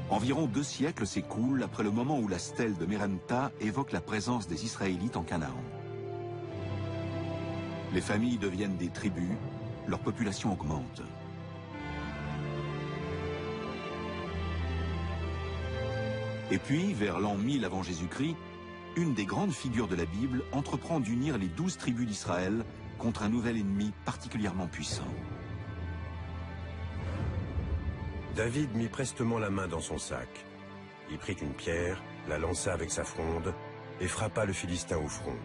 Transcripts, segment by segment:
Environ 2 siècles s'écoulent après le moment où la stèle de Merenta évoque la présence des Israélites en Canaan. Les familles deviennent des tribus, leur population augmente. Et puis, vers l'an 1000 avant Jésus-Christ, une des grandes figures de la Bible entreprend d'unir les 12 tribus d'Israël contre un nouvel ennemi particulièrement puissant. David mit prestement la main dans son sac. Il prit une pierre, la lança avec sa fronde et frappa le Philistin au front.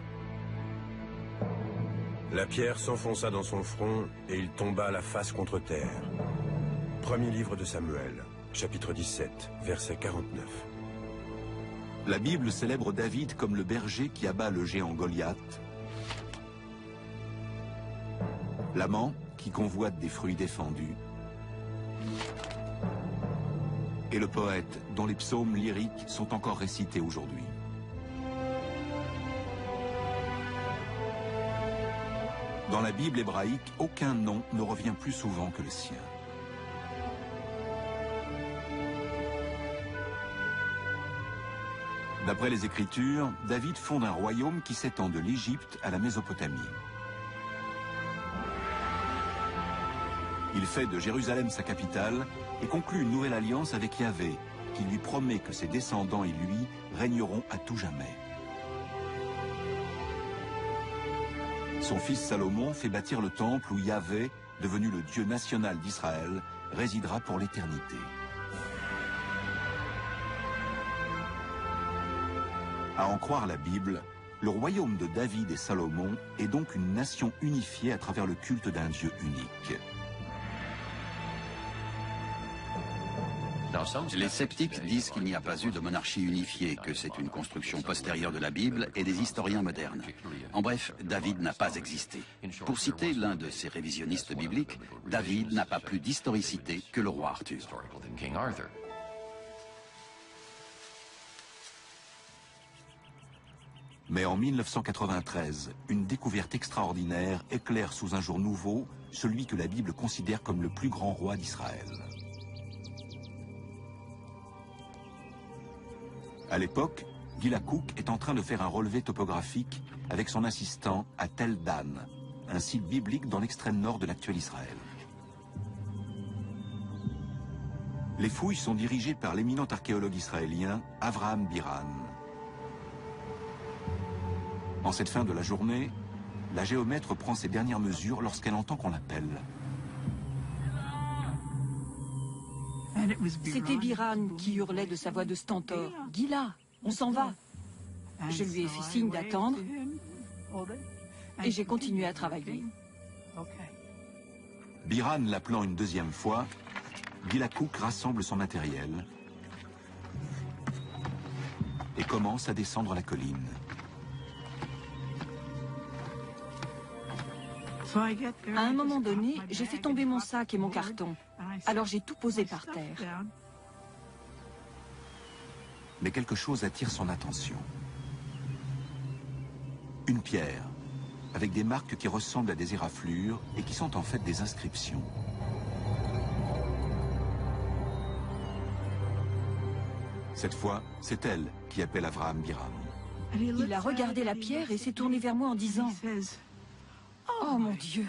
La pierre s'enfonça dans son front et il tomba la face contre terre. Premier livre de Samuel, chapitre 17, verset 49. La Bible célèbre David comme le berger qui abat le géant Goliath, l'amant qui convoite des fruits défendus, et le poète dont les psaumes lyriques sont encore récités aujourd'hui. Dans la Bible hébraïque, aucun nom ne revient plus souvent que le sien. D'après les Écritures, David fonde un royaume qui s'étend de l'Égypte à la Mésopotamie. Il fait de Jérusalem sa capitale et conclut une nouvelle alliance avec Yahvé, qui lui promet que ses descendants et lui régneront à tout jamais. Son fils Salomon fait bâtir le temple où Yahvé, devenu le Dieu national d'Israël, résidera pour l'éternité. À en croire la Bible, le royaume de David et Salomon est donc une nation unifiée à travers le culte d'un Dieu unique. Les sceptiques disent qu'il n'y a pas eu de monarchie unifiée, que c'est une construction postérieure de la Bible et des historiens modernes. En bref, David n'a pas existé. Pour citer l'un de ces révisionnistes bibliques, David n'a pas plus d'historicité que le roi Arthur. Mais en 1993, une découverte extraordinaire éclaire sous un jour nouveau celui que la Bible considère comme le plus grand roi d'Israël. À l'époque, Gila Cook est en train de faire un relevé topographique avec son assistant à Tel Dan, un site biblique dans l'extrême nord de l'actuel Israël. Les fouilles sont dirigées par l'éminent archéologue israélien Avraham Biran. En cette fin de la journée, la géomètre prend ses dernières mesures lorsqu'elle entend qu'on l'appelle. C'était Biran qui hurlait de sa voix de stentor. « Gila, on s'en va !» Je lui ai fait signe d'attendre et j'ai continué à travailler. Biran l'appelant une deuxième fois, Gila Cook rassemble son matériel et commence à descendre la colline. À un moment donné, j'ai fait tomber mon sac et mon carton. Alors j'ai tout posé par terre. Mais quelque chose attire son attention. Une pierre, avec des marques qui ressemblent à des éraflures et qui sont en fait des inscriptions. Cette fois, c'est elle qui appelle Avraham Biran. Il a regardé la pierre et s'est tourné vers moi en disant « Oh mon Dieu !»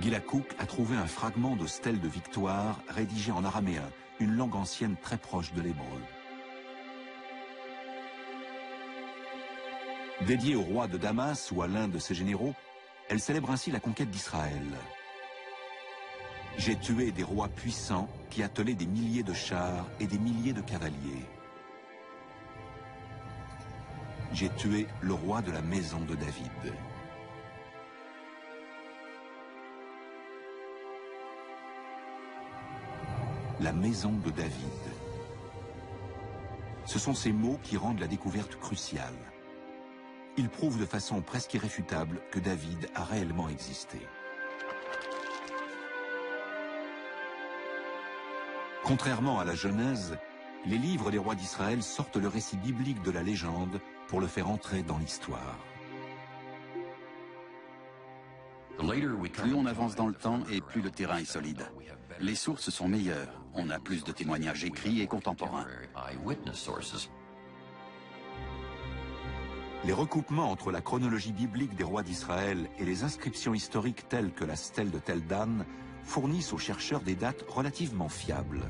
Gila Cook a trouvé un fragment de stèle de victoire rédigé en araméen, une langue ancienne très proche de l'hébreu. Dédiée au roi de Damas ou à l'un de ses généraux, elle célèbre ainsi la conquête d'Israël. J'ai tué des rois puissants qui attelaient des milliers de chars et des milliers de cavaliers. J'ai tué le roi de la maison de David. La maison de David. Ce sont ces mots qui rendent la découverte cruciale. Ils prouvent de façon presque irréfutable que David a réellement existé. Contrairement à la Genèse, les livres des rois d'Israël sortent le récit biblique de la légende pour le faire entrer dans l'histoire. Plus on avance dans le temps et plus le terrain est solide. Les sources sont meilleures. On a plus de témoignages écrits et contemporains. Les recoupements entre la chronologie biblique des rois d'Israël et les inscriptions historiques telles que la stèle de Tel Dan fournissent aux chercheurs des dates relativement fiables.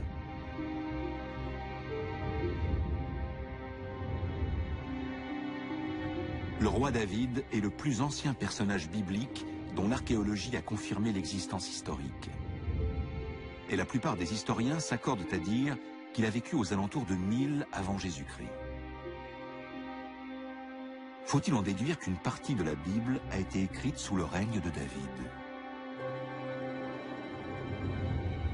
Le roi David est le plus ancien personnage biblique dont l'archéologie a confirmé l'existence historique. Et la plupart des historiens s'accordent à dire qu'il a vécu aux alentours de 1000 avant Jésus-Christ. Faut-il en déduire qu'une partie de la Bible a été écrite sous le règne de David?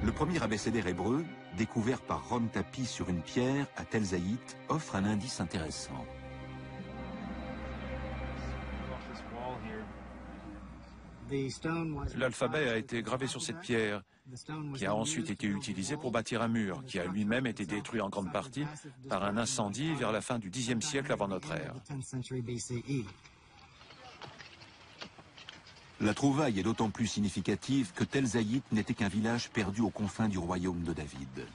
Le premier abécédaire hébreu, découvert par Ron Tapi sur une pierre à Tel Zaït, offre un indice intéressant. L'alphabet a été gravé sur cette pierre, qui a ensuite été utilisée pour bâtir un mur, qui a lui-même été détruit en grande partie par un incendie vers la fin du Xe siècle avant notre ère. La trouvaille est d'autant plus significative que Tel Zaït n'était qu'un village perdu aux confins du royaume de David.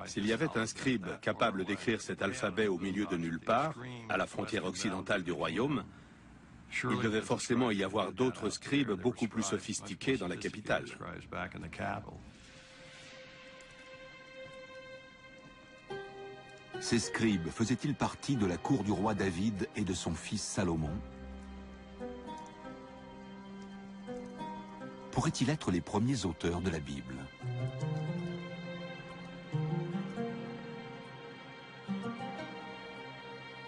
S'il y avait un scribe capable d'écrire cet alphabet au milieu de nulle part, à la frontière occidentale du royaume, il devait forcément y avoir d'autres scribes beaucoup plus sophistiqués dans la capitale. Ces scribes faisaient-ils partie de la cour du roi David et de son fils Salomon? Pourraient-ils être les premiers auteurs de la Bible?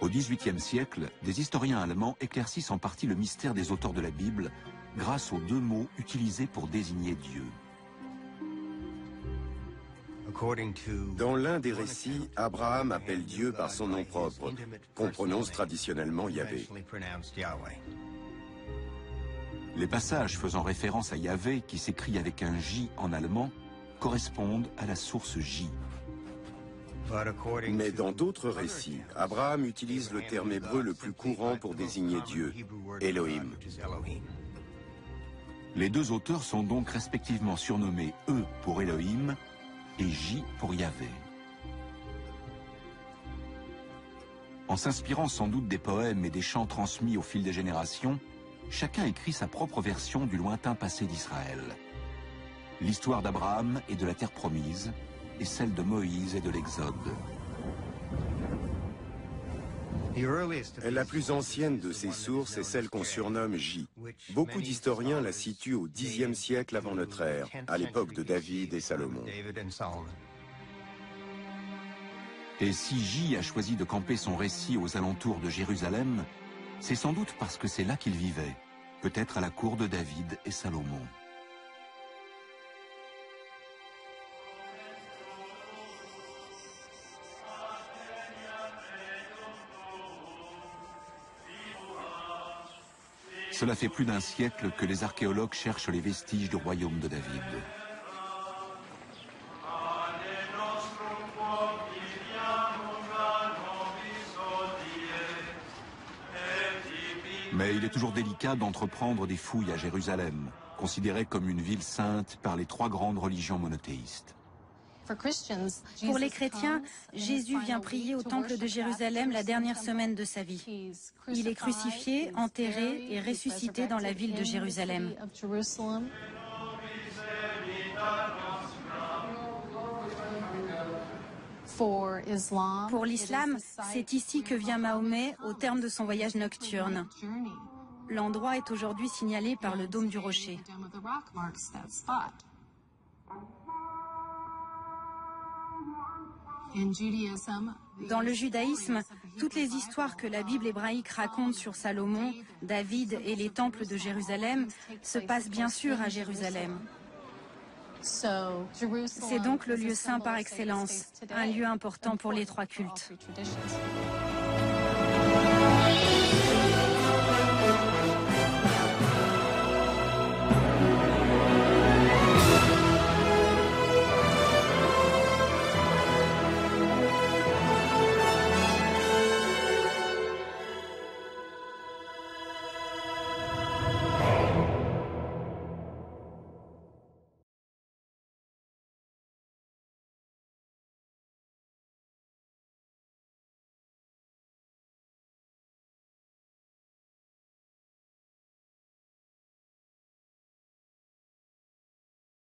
Au XVIIIe siècle, des historiens allemands éclaircissent en partie le mystère des auteurs de la Bible grâce aux deux mots utilisés pour désigner Dieu. Dans l'un des récits, Abraham appelle Dieu par son nom propre, qu'on prononce traditionnellement Yahvé. Les passages faisant référence à Yahvé, qui s'écrit avec un J en allemand, correspondent à la source J. Mais dans d'autres récits, Abraham utilise le terme hébreu le plus courant pour désigner Dieu, Elohim. Les deux auteurs sont donc respectivement surnommés E pour Elohim et J pour Yahvé. En s'inspirant sans doute des poèmes et des chants transmis au fil des générations, chacun écrit sa propre version du lointain passé d'Israël. L'histoire d'Abraham et de la terre promise, et celle de Moïse et de l'Exode. La plus ancienne de ces sources est celle qu'on surnomme J. Beaucoup d'historiens la situent au Xe siècle avant notre ère, à l'époque de David et Salomon. Et si J a choisi de camper son récit aux alentours de Jérusalem, c'est sans doute parce que c'est là qu'il vivait, peut-être à la cour de David et Salomon. Cela fait plus d'un siècle que les archéologues cherchent les vestiges du royaume de David. Mais il est toujours délicat d'entreprendre des fouilles à Jérusalem, considérée comme une ville sainte par les trois grandes religions monothéistes. Pour les chrétiens, Jésus vient prier au temple de Jérusalem la dernière semaine de sa vie. Il est crucifié, enterré et ressuscité dans la ville de Jérusalem. Pour l'islam, c'est ici que vient Mahomet au terme de son voyage nocturne. L'endroit est aujourd'hui signalé par le dôme du rocher. Dans le judaïsme, toutes les histoires que la Bible hébraïque raconte sur Salomon, David et les temples de Jérusalem se passent bien sûr à Jérusalem. C'est donc le lieu saint par excellence, un lieu important pour les trois cultes.